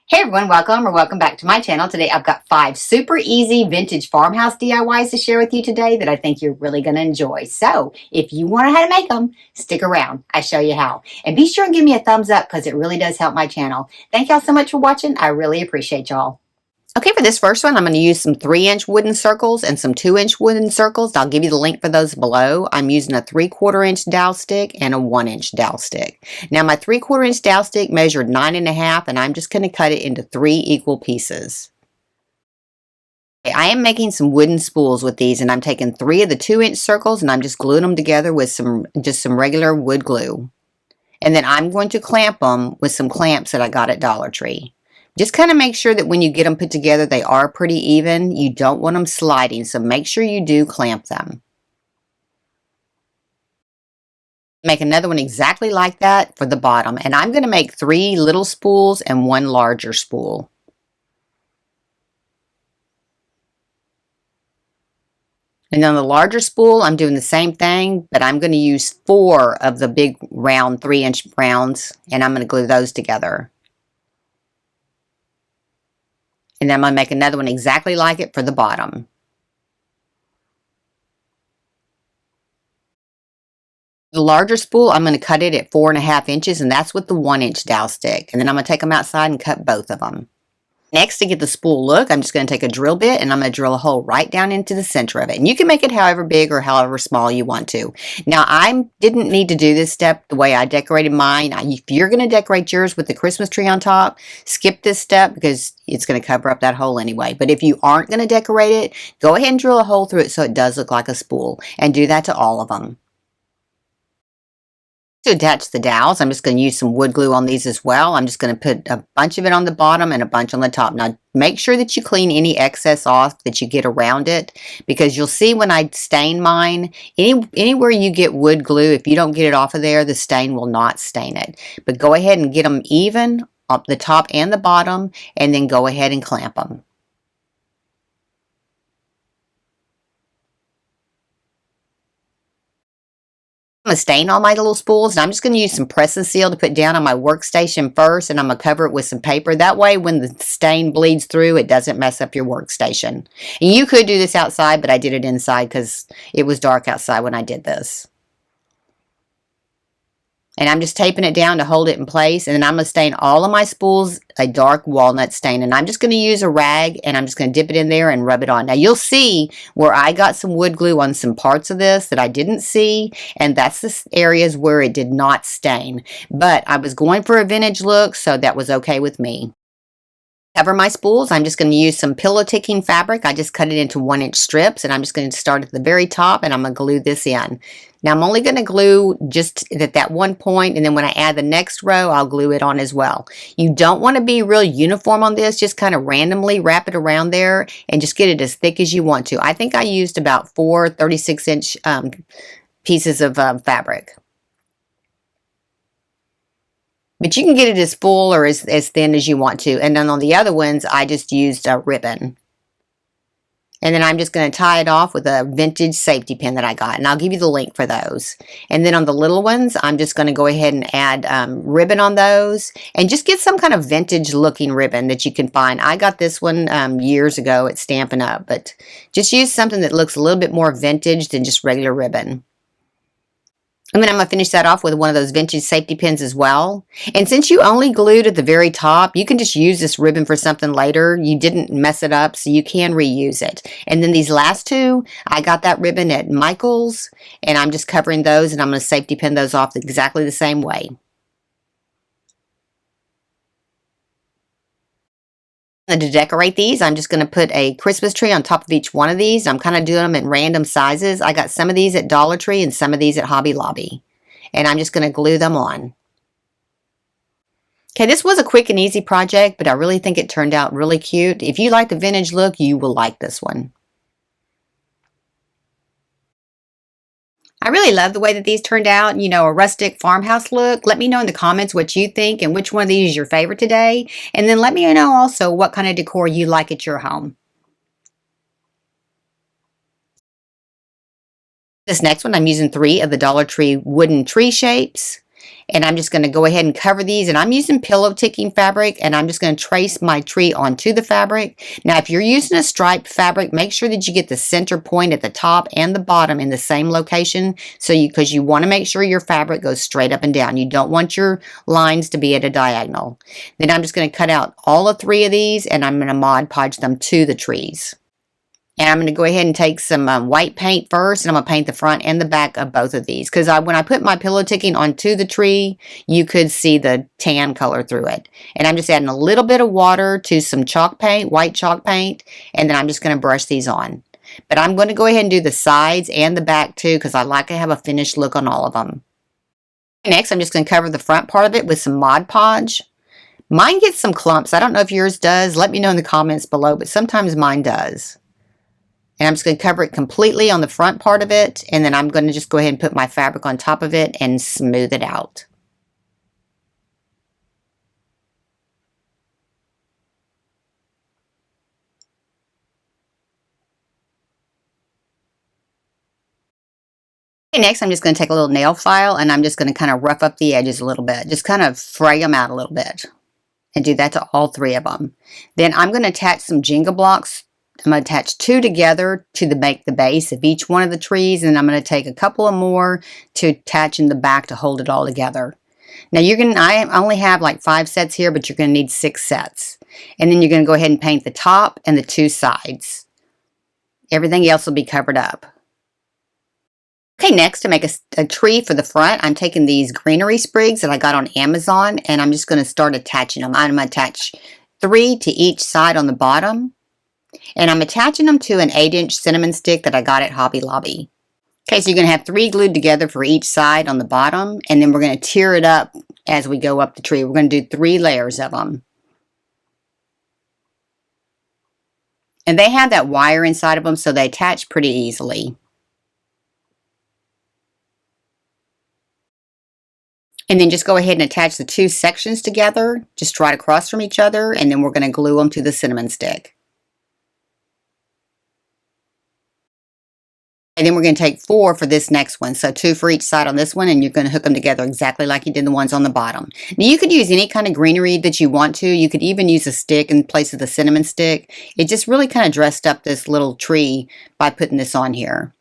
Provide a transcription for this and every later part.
Hey everyone, welcome back to my channel. Today I've got 5 super easy vintage farmhouse DIYs to share with you today that I think you're really going to enjoy. So if you want to know how to make them, stick around. I show you how. And be sure and give me a thumbs up because it really does help my channel. Thank y'all so much for watching. I really appreciate y'all. Okay, for this first one, I'm going to use some 3-inch wooden circles and some 2-inch wooden circles. I'll give you the link for those below. I'm using a 3/4-inch dowel stick and a 1-inch dowel stick. Now, my 3/4-inch dowel stick measured 9.5, and I'm just going to cut it into 3 equal pieces. I am making some wooden spools with these, and I'm taking 3 of the 2-inch circles, and I'm just gluing them together with some regular wood glue. And then I'm going to clamp them with some clamps that I got at Dollar Tree. Just kind of make sure that when you get them put together, they are pretty even. You don't want them sliding, so make sure you do clamp them. Make another one exactly like that for the bottom. And I'm going to make 3 little spools and 1 larger spool. And on the larger spool, I'm doing the same thing, but I'm going to use 4 of the big round 3-inch rounds, and I'm going to glue those together. And then I'm going to make another one exactly like it for the bottom. The larger spool, I'm going to cut it at 4.5 inches, and that's with the 1-inch dowel stick. And then I'm going to take them outside and cut both of them. Next, to get the spool look, I'm just going to take a drill bit and I'm going to drill a hole right down into the center of it. And you can make it however big or however small you want to. Now, I didn't need to do this step the way I decorated mine. If you're going to decorate yours with the Christmas tree on top, skip this step because it's going to cover up that hole anyway. But if you aren't going to decorate it, go ahead and drill a hole through it so it does look like a spool. And do that to all of them. To attach the dowels, I'm just going to use some wood glue on these as well. I'm just going to put a bunch of it on the bottom and a bunch on the top. Now, make sure that you clean any excess off that you get around it, because you'll see when I stain mine, anywhere you get wood glue, if you don't get it off of there, the stain will not stain it. But go ahead and get them even up the top and the bottom, and then go ahead and clamp them. I'm going to stain all my little spools, and I'm just going to use some press and seal to put down on my workstation first, and I'm going to cover it with some paper. That way, when the stain bleeds through, it doesn't mess up your workstation. And you could do this outside, but I did it inside because it was dark outside when I did this. And I'm just taping it down to hold it in place. And then I'm going to stain all of my spools a dark walnut stain. And I'm just going to use a rag and I'm just going to dip it in there and rub it on. Now you'll see where I got some wood glue on some parts of this that I didn't see. And that's the areas where it did not stain. But I was going for a vintage look, so that was okay with me. Cover my spools. I'm just going to use some pillow ticking fabric. I just cut it into 1-inch strips, and I'm just going to start at the very top, and I'm going to glue this in. Now I'm only going to glue just at that one point, and then when I add the next row, I'll glue it on as well. You don't want to be real uniform on this. Just kind of randomly wrap it around there and just get it as thick as you want to. I think I used about 4 36-inch pieces of fabric. But you can get it as full or as thin as you want to. And then on the other ones, I just used a ribbon. And then I'm just going to tie it off with a vintage safety pin that I got. And I'll give you the link for those. And then on the little ones, I'm just going to go ahead and add ribbon on those. And just get some kind of vintage looking ribbon that you can find. I got this one years ago at Stampin' Up. But just use something that looks a little bit more vintage than just regular ribbon. And then I'm going to finish that off with one of those vintage safety pins as well. And since you only glued at the very top, you can just use this ribbon for something later. You didn't mess it up, so you can reuse it. And then these last two, I got that ribbon at Michael's, and I'm just covering those, and I'm going to safety pin those off exactly the same way. And to decorate these, I'm just going to put a Christmas tree on top of each one of these. I'm kind of doing them in random sizes. I got some of these at Dollar Tree and some of these at Hobby Lobby. And I'm just going to glue them on. Okay, this was a quick and easy project, but I really think it turned out really cute. If you like the vintage look, you will like this one. I really love the way that these turned out, you know, a rustic farmhouse look. Let me know in the comments what you think and which one of these is your favorite today. And then let me know also what kind of decor you like at your home. This next one, I'm using 3 of the Dollar Tree wooden tree shapes. And I'm just going to go ahead and cover these, and I'm using pillow ticking fabric, and I'm just going to trace my tree onto the fabric. Now, if you're using a striped fabric, make sure that you get the center point at the top and the bottom in the same location, because you want to make sure your fabric goes straight up and down. You don't want your lines to be at a diagonal. Then I'm just going to cut out all 3 of these, and I'm going to Mod Podge them to the trees. And I'm going to go ahead and take some white paint first, and I'm going to paint the front and the back of both of these. Because when I put my pillow ticking onto the tree, you could see the tan color through it. And I'm just adding a little bit of water to some chalk paint, white chalk paint, and then I'm just going to brush these on. But I'm going to go ahead and do the sides and the back too, because I like to have a finished look on all of them. Next, I'm just going to cover the front part of it with some Mod Podge. Mine gets some clumps. I don't know if yours does. Let me know in the comments below, but sometimes mine does. And I'm just going to cover it completely on the front part of it, and then I'm going to just go ahead and put my fabric on top of it and smooth it out. Okay, next I'm just going to take a little nail file, and I'm just going to kind of rough up the edges a little bit. Just kind of fray them out a little bit. And do that to all 3 of them. Then I'm going to attach some Jenga blocks. I'm going to attach 2 together to make the base of each one of the trees, and I'm going to take a couple of more to attach in the back to hold it all together. Now I only have like 5 sets here, but you're going to need 6 sets. And then you're going to go ahead and paint the top and the 2 sides. Everything else will be covered up. Okay, next to make a tree for the front, I'm taking these greenery sprigs that I got on Amazon, and I'm just going to start attaching them. I'm going to attach 3 to each side on the bottom. And I'm attaching them to an 8-inch cinnamon stick that I got at Hobby Lobby. Okay, so you're going to have 3 glued together for each side on the bottom, and then we're going to tier it up as we go up the tree. We're going to do 3 layers of them. And they have that wire inside of them, so they attach pretty easily. And then just go ahead and attach the 2 sections together, just right across from each other, and then we're going to glue them to the cinnamon stick. And then we're going to take 4 for this next one. So 2 for each side on this one, and you're going to hook them together exactly like you did the ones on the bottom. Now you could use any kind of greenery that you want to. You could even use a stick in place of the cinnamon stick. It just really kind of dressed up this little tree by putting this on here.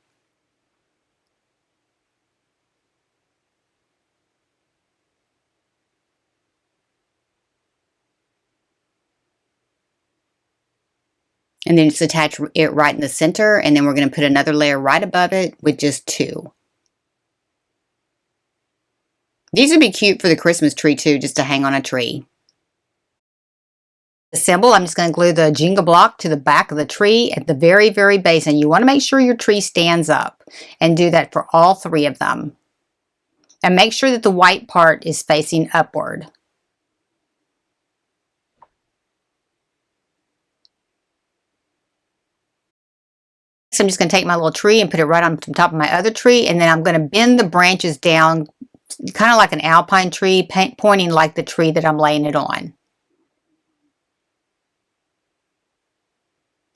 And then just attach it right in the center, and then we're going to put another layer right above it with just 2. These would be cute for the Christmas tree too, just to hang on a tree. The symbol, I'm just going to glue the Jenga block to the back of the tree at the very, very base. And you want to make sure your tree stands up, and do that for all 3 of them. And make sure that the white part is facing upward. So I'm just going to take my little tree and put it right on top of my other tree, and then I'm going to bend the branches down kind of like an alpine tree, pointing like the tree that I'm laying it on.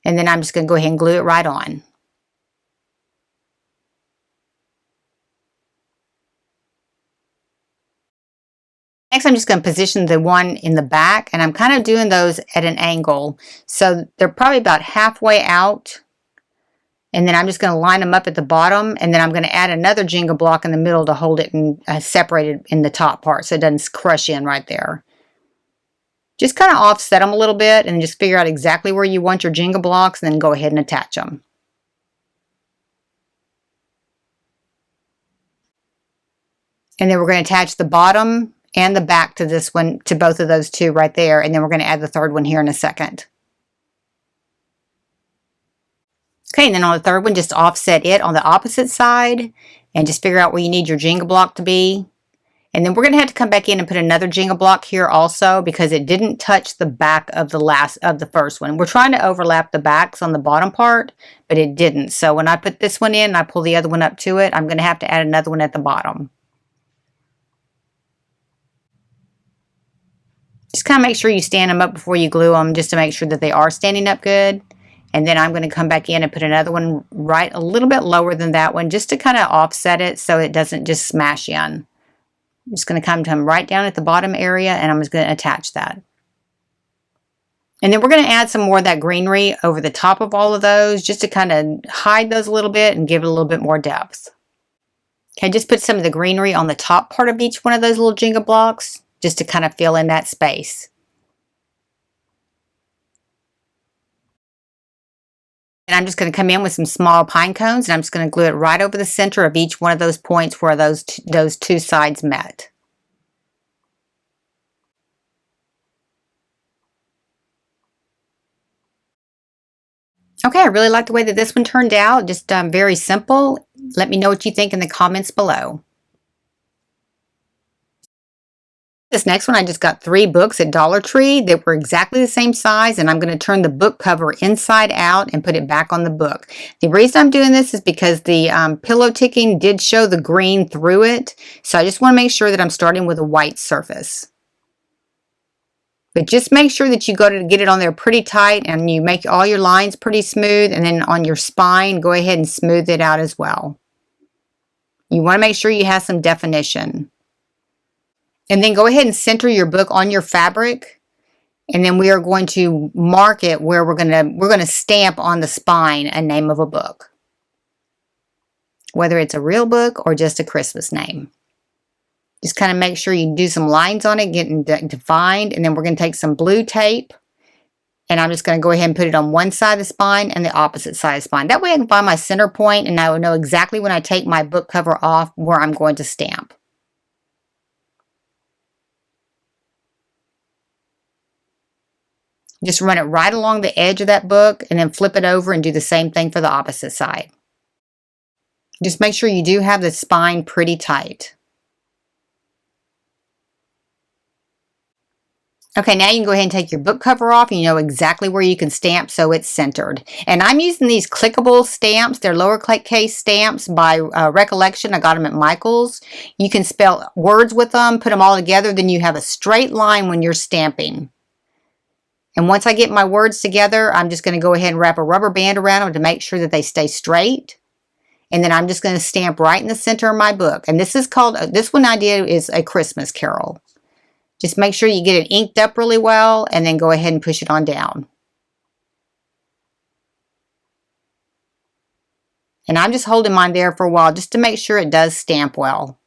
And then I'm just going to go ahead and glue it right on. Next, I'm just going to position the one in the back, and I'm kind of doing those at an angle. So they're probably about halfway out. And then I'm just going to line them up at the bottom, and then I'm going to add another Jenga block in the middle to hold it and separate it in the top part so it doesn't crush in right there. Just kind of offset them a little bit, and just figure out exactly where you want your Jenga blocks, and then go ahead and attach them. And then we're going to attach the bottom and the back to this one, to both of those 2 right there, and then we're going to add the 3rd one here in a second. Okay, and then on the 3rd one, just offset it on the opposite side, and just figure out where you need your Jenga block to be. And then we're going to have to come back in and put another Jenga block here also, because it didn't touch the back of the first one. We're trying to overlap the backs on the bottom part, but it didn't. So when I put this one in and I pull the other one up to it, I'm going to have to add another one at the bottom. Just kind of make sure you stand them up before you glue them, just to make sure that they are standing up good. And then I'm going to come back in and put another one right a little bit lower than that one, just to kind of offset it so it doesn't just smash in. I'm just going to come right down at the bottom area, and I'm just going to attach that. And then we're going to add some more of that greenery over the top of all of those, just to kind of hide those a little bit and give it a little bit more depth. Okay, just put some of the greenery on the top part of each one of those little Jenga blocks, just to kind of fill in that space. And I'm just going to come in with some small pine cones, and I'm just going to glue it right over the center of each one of those points where those two sides met. Okay, I really like the way that this one turned out. Just very simple. Let me know what you think in the comments below. This next one, I just got 3 books at Dollar Tree that were exactly the same size, and I'm going to turn the book cover inside out and put it back on the book. The reason I'm doing this is because the pillow ticking did show the green through it, so I just want to make sure that I'm starting with a white surface. But just make sure that you go to get it on there pretty tight and you make all your lines pretty smooth, and then on your spine, go ahead and smooth it out as well. You want to make sure you have some definition. And then go ahead and center your book on your fabric, and then we are going to mark it where we're going to stamp on the spine a name of a book, whether it's a real book or just a Christmas name. Just kind of make sure you do some lines on it, getting defined, and then we're going to take some blue tape, and I'm just going to go ahead and put it on one side of the spine and the opposite side of the spine. That way I can find my center point, and I will know exactly when I take my book cover off where I'm going to stamp. Just run it right along the edge of that book and then flip it over and do the same thing for the opposite side. Just make sure you do have the spine pretty tight. Okay, now you can go ahead and take your book cover off, and you know exactly where you can stamp so it's centered. And I'm using these clickable stamps. They're lowercase stamps by Recollection. I got them at Michael's. You can spell words with them, put them all together, then you have a straight line when you're stamping. And once I get my words together, I'm just going to go ahead and wrap a rubber band around them to make sure that they stay straight. And then I'm just going to stamp right in the center of my book. And this is called, this one I did is A Christmas Carol. Just make sure you get it inked up really well, and then go ahead and push it on down. And I'm just holding mine there for a while just to make sure it does stamp well.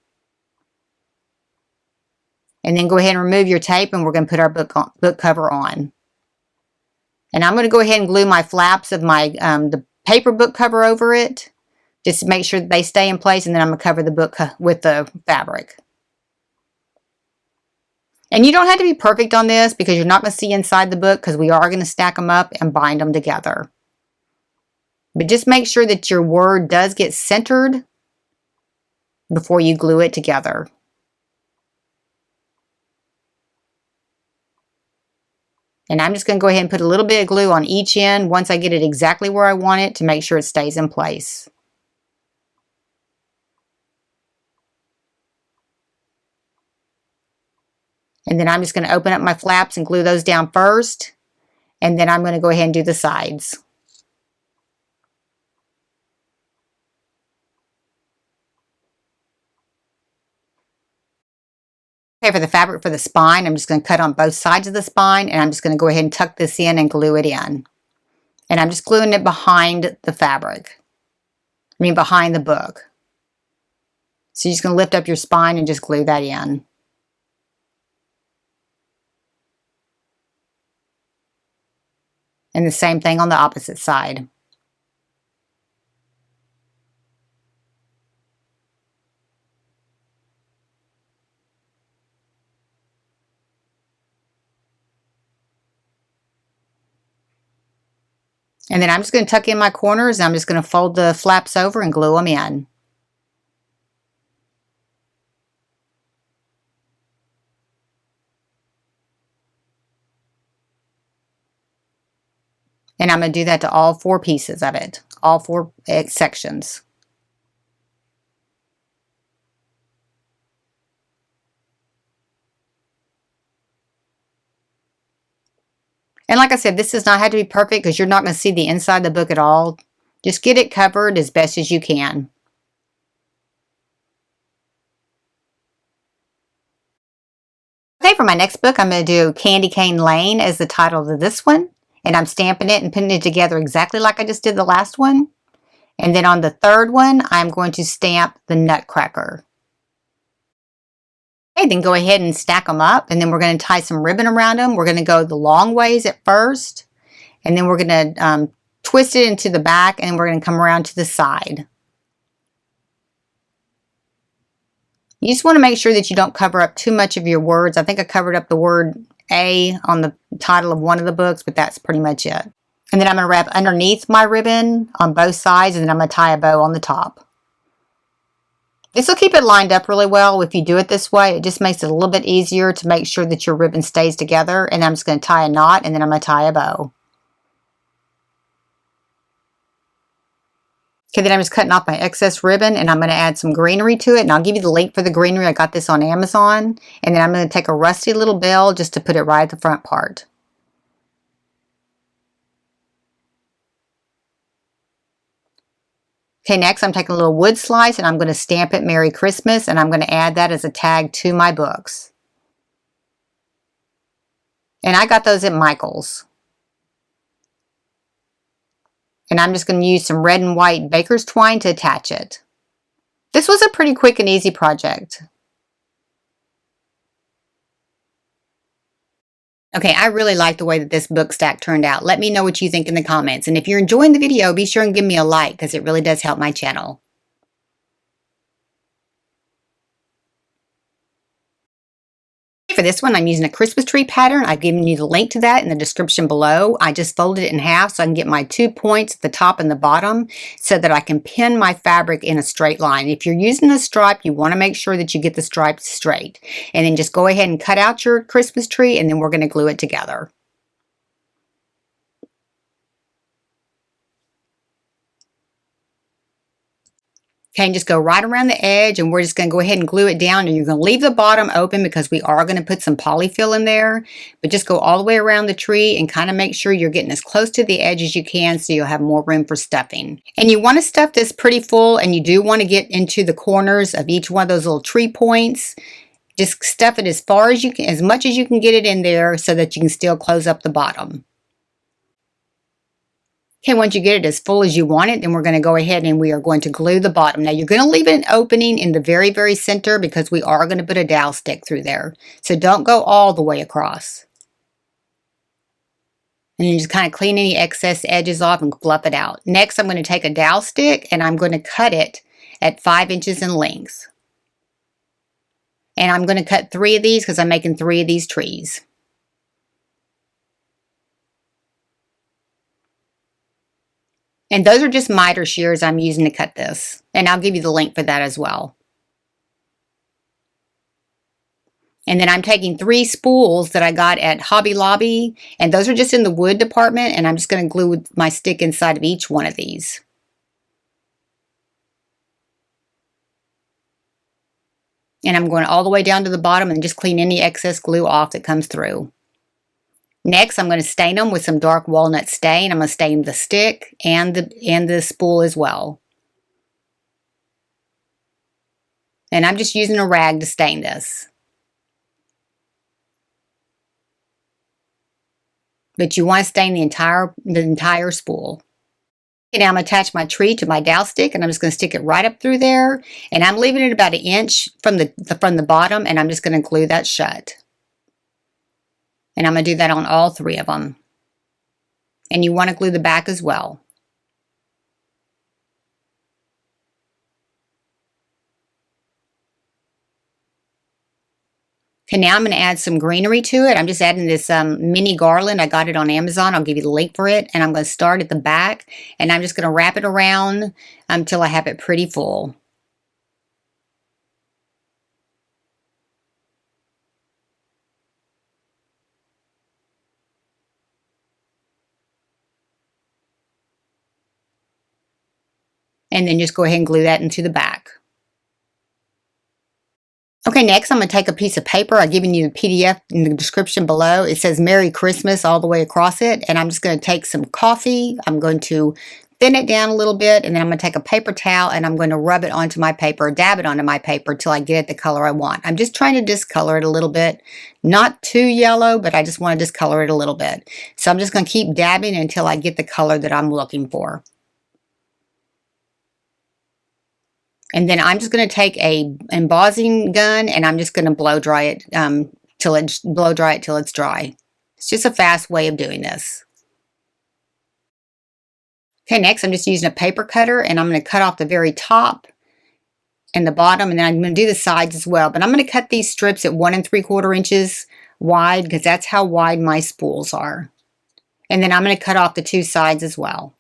And then go ahead and remove your tape, and we're going to put our book cover on. And I'm going to go ahead and glue my flaps of my the paper book cover over it, just to make sure that they stay in place, and then I'm going to cover the book with the fabric. And you don't have to be perfect on this because you're not going to see inside the book, because we are going to stack them up and bind them together. But just make sure that your word does get centered before you glue it together. And I'm just going to go ahead and put a little bit of glue on each end once I get it exactly where I want it to make sure it stays in place. And then I'm just going to open up my flaps and glue those down first. And then I'm going to go ahead and do the sides. Okay, for the fabric for the spine, I'm just going to cut on both sides of the spine, and I'm just going to go ahead and tuck this in and glue it in. And I'm just gluing it behind the fabric. I mean, behind the book. So you're just going to lift up your spine and just glue that in. And the same thing on the opposite side. And then I'm just going to tuck in my corners, and I'm just going to fold the flaps over and glue them in. And I'm going to do that to all 4 pieces of it, all 4 sections. And like I said, this does not have to be perfect because you're not going to see the inside of the book at all. Just get it covered as best as you can. Okay, for my next book, I'm going to do Candy Cane Lane as the title of this one. And I'm stamping it and putting it together exactly like I just did the last one. And then on the third one, I'm going to stamp the Nutcracker. Okay, then go ahead and stack them up. And then we're going to tie some ribbon around them. We're going to go the long ways at first. And then we're going to twist it into the back. And we're going to come around to the side. You just want to make sure that you don't cover up too much of your words. I think I covered up the word A on the title of one of the books, but that's pretty much it. And then I'm going to wrap underneath my ribbon on both sides, and then I'm going to tie a bow on the top. This will keep it lined up really well if you do it this way. It just makes it a little bit easier to make sure that your ribbon stays together. And I'm just going to tie a knot, and then I'm going to tie a bow. Okay, then I'm just cutting off my excess ribbon, and I'm going to add some greenery to it, and I'll give you the link for the greenery. I got this on Amazon. And then I'm going to take a rusty little bell just to put it right at the front part. Okay, next I'm taking a little wood slice, and I'm going to stamp it Merry Christmas, and I'm going to add that as a tag to my books. And I got those at Michael's. And I'm just going to use some red and white baker's twine to attach it. This was a pretty quick and easy project. Okay, I really like the way that this book stack turned out. Let me know what you think in the comments. And if you're enjoying the video, be sure and give me a like because it really does help my channel. For this one, I'm using a Christmas tree pattern. I've given you the link to that in the description below. I just folded it in half so I can get my 2 points at the top and the bottom so that I can pin my fabric in a straight line. If you're using a stripe, you want to make sure that you get the stripes straight. And then just go ahead and cut out your Christmas tree, and then we're going to glue it together. Okay, and just go right around the edge, and we're just going to go ahead and glue it down. And you're going to leave the bottom open because we are going to put some polyfill in there. But just go all the way around the tree and kind of make sure you're getting as close to the edge as you can so you'll have more room for stuffing. And you want to stuff this pretty full, and you do want to get into the corners of each one of those little tree points. Just stuff it as far as you can, as much as you can get it in there so that you can still close up the bottom. Okay, once you get it as full as you want it, then we're going to go ahead and we are going to glue the bottom. Now, you're going to leave an opening in the very, very center because we are going to put a dowel stick through there. So don't go all the way across. And you just kind of clean any excess edges off and fluff it out. Next, I'm going to take a dowel stick and I'm going to cut it at 5 inches in length. And I'm going to cut 3 of these because I'm making 3 of these trees. And those are just miter shears I'm using to cut this. And I'll give you the link for that as well. And then I'm taking 3 spools that I got at Hobby Lobby. And those are just in the wood department. And I'm just going to glue my stick inside of each one of these. And I'm going all the way down to the bottom and just clean any excess glue off that comes through. Next, I'm going to stain them with some dark walnut stain. I'm going to stain the stick and the spool as well. And I'm just using a rag to stain this. But you want to stain the entire spool. Okay, now I'm going to attach my tree to my dowel stick, and I'm just going to stick it right up through there. And I'm leaving it about 1 inch from the bottom, and I'm just going to glue that shut. And I'm going to do that on all 3 of them. And you want to glue the back as well. Okay, now I'm going to add some greenery to it. I'm just adding this mini garland. I got it on Amazon. I'll give you the link for it. And I'm going to start at the back. And I'm just going to wrap it around until I have it pretty full. And then just go ahead and glue that into the back. Okay, next I'm going to take a piece of paper. I've given you the PDF in the description below. It says Merry Christmas all the way across it. And I'm just going to take some coffee. I'm going to thin it down a little bit, and then I'm going to take a paper towel and I'm going to rub it onto my paper, dab it onto my paper till I get it the color I want. I'm just trying to discolor it a little bit. Not too yellow, but I just want to discolor it a little bit. So I'm just going to keep dabbing until I get the color that I'm looking for. And then I'm just going to take a embossing gun and I'm just going to blow dry it till it's dry. It's just a fast way of doing this. Okay, next I'm just using a paper cutter and I'm going to cut off the very top and the bottom, and then I'm going to do the sides as well. But I'm going to cut these strips at 1 3/4 inches wide because that's how wide my spools are. And then I'm going to cut off the 2 sides as well.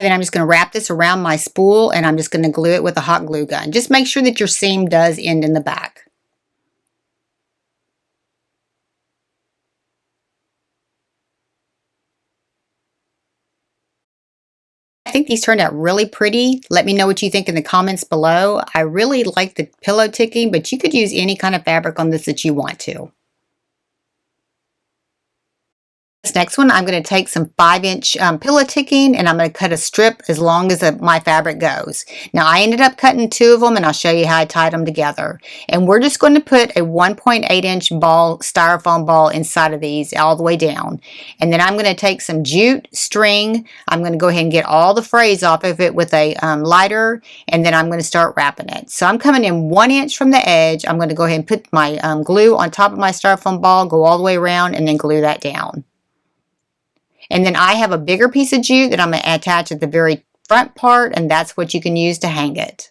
Then I'm just going to wrap this around my spool and I'm just going to glue it with a hot glue gun. Just make sure that your seam does end in the back. I think these turned out really pretty. Let me know what you think in the comments below. I really like the pillow ticking, but you could use any kind of fabric on this that you want to. This next one, I'm going to take some 5-inch pillow ticking and I'm going to cut a strip as long as my fabric goes. Now I ended up cutting 2 of them and I'll show you how I tied them together. And we're just going to put a 1.8-inch ball, styrofoam ball inside of these all the way down. And then I'm going to take some jute string. I'm going to go ahead and get all the frays off of it with a lighter, and then I'm going to start wrapping it. So I'm coming in 1 inch from the edge. I'm going to go ahead and put my glue on top of my styrofoam ball, go all the way around, and then glue that down. And then I have a bigger piece of jute that I'm going to attach at the very front part, and that's what you can use to hang it.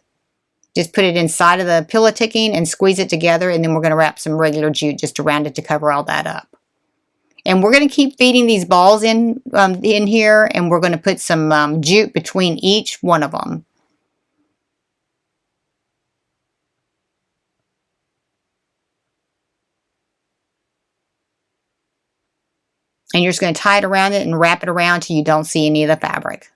Just put it inside of the pillow ticking and squeeze it together, and then we're going to wrap some regular jute just around it to cover all that up. And we're going to keep feeding these balls in here, and we're going to put some jute between each one of them. And you're just going to tie it around it and wrap it around till you don't see any of the fabric.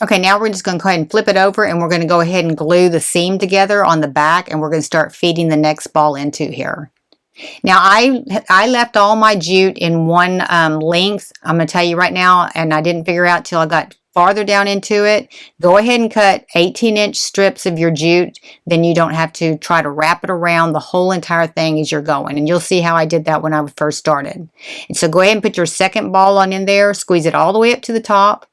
Okay, now we're just going to go ahead and flip it over and we're going to go ahead and glue the seam together on the back, and we're going to start feeding the next ball into here. Now I left all my jute in one length. I'm going to tell you right now, and I didn't figure out till I got farther down into it. Go ahead and cut 18-inch strips of your jute. Then you don't have to try to wrap it around the whole entire thing as you're going. And you'll see how I did that when I first started. And so go ahead and put your second ball on in there. Squeeze it all the way up to the top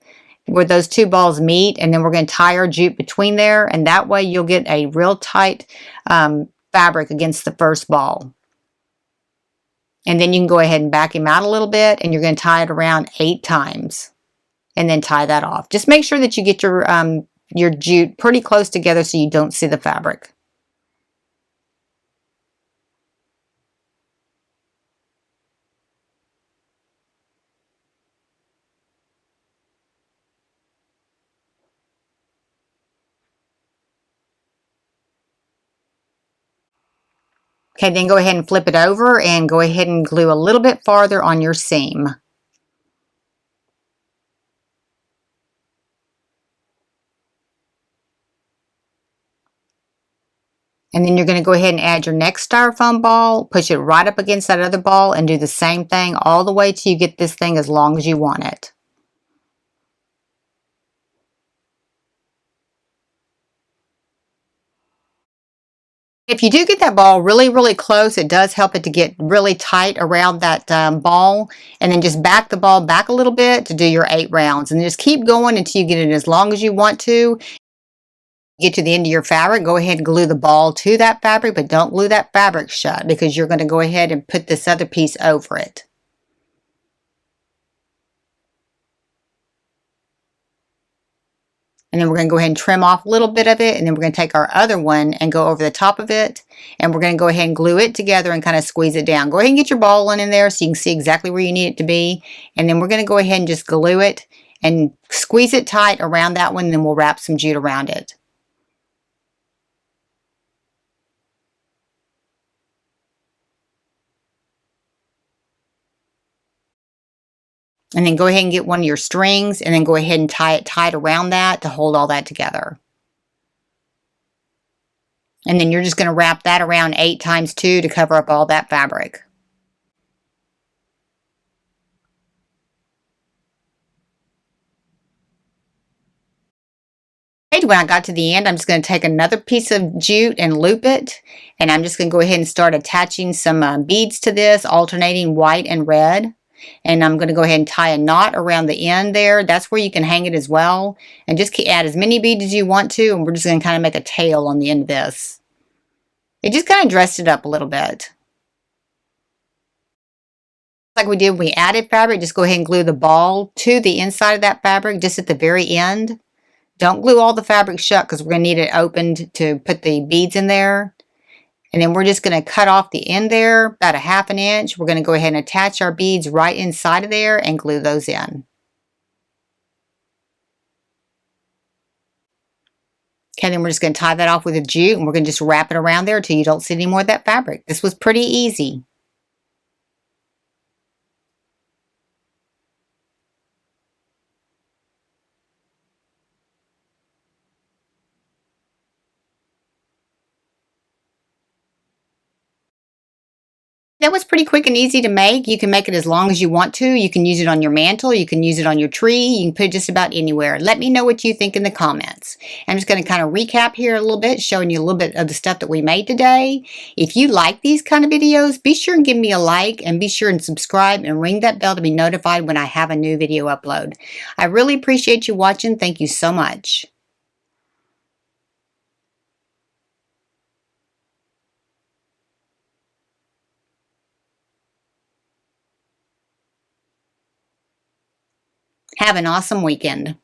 where those 2 balls meet, and then we're going to tie our jute between there, and that way you'll get a real tight fabric against the first ball. And then you can go ahead and back him out a little bit, and you're going to tie it around 8 times and then tie that off. Just make sure that you get your jute pretty close together so you don't see the fabric. Okay, then go ahead and flip it over and go ahead and glue a little bit farther on your seam. And then you're going to go ahead and add your next styrofoam ball, push it right up against that other ball, and do the same thing all the way till you get this thing as long as you want it. If you do get that ball really, really close, it does help it to get really tight around that ball. And then just back the ball back a little bit to do your 8 rounds. And just keep going until you get it as long as you want to. Get to the end of your fabric, go ahead and glue the ball to that fabric, but don't glue that fabric shut because you're going to go ahead and put this other piece over it. And then we're going to go ahead and trim off a little bit of it, and then we're going to take our other one and go over the top of it, and we're going to go ahead and glue it together and kind of squeeze it down. Go ahead and get your ball in there so you can see exactly where you need it to be, and then we're going to go ahead and just glue it and squeeze it tight around that one, and then we'll wrap some jute around it. And then go ahead and get one of your strings and then go ahead and tie it tight around that to hold all that together. And then you're just going to wrap that around 8 times 2 to cover up all that fabric. When I got to the end, I'm just going to take another piece of jute and loop it. And I'm just going to go ahead and start attaching some beads to this, alternating white and red. And I'm going to go ahead and tie a knot around the end there. That's where you can hang it as well. And just add as many beads as you want to. And we're just going to kind of make a tail on the end of this. It just kind of dressed it up a little bit. Like we did when we added fabric, just go ahead and glue the ball to the inside of that fabric, just at the very end. Don't glue all the fabric shut because we're going to need it opened to put the beads in there. And then we're just going to cut off the end there, about a 1/2 inch. We're going to go ahead and attach our beads right inside of there and glue those in. Okay, then we're just going to tie that off with a jute and we're going to just wrap it around there until you don't see any more of that fabric. This was pretty easy. That was pretty quick and easy to make. You can make it as long as you want to. You can use it on your mantle. You can use it on your tree. You can put it just about anywhere. Let me know what you think in the comments. I'm just going to kind of recap here a little bit, showing you a little bit of the stuff that we made today. If you like these kind of videos, be sure and give me a like and be sure and subscribe and ring that bell to be notified when I have a new video upload. I really appreciate you watching. Thank you so much. Have an awesome weekend.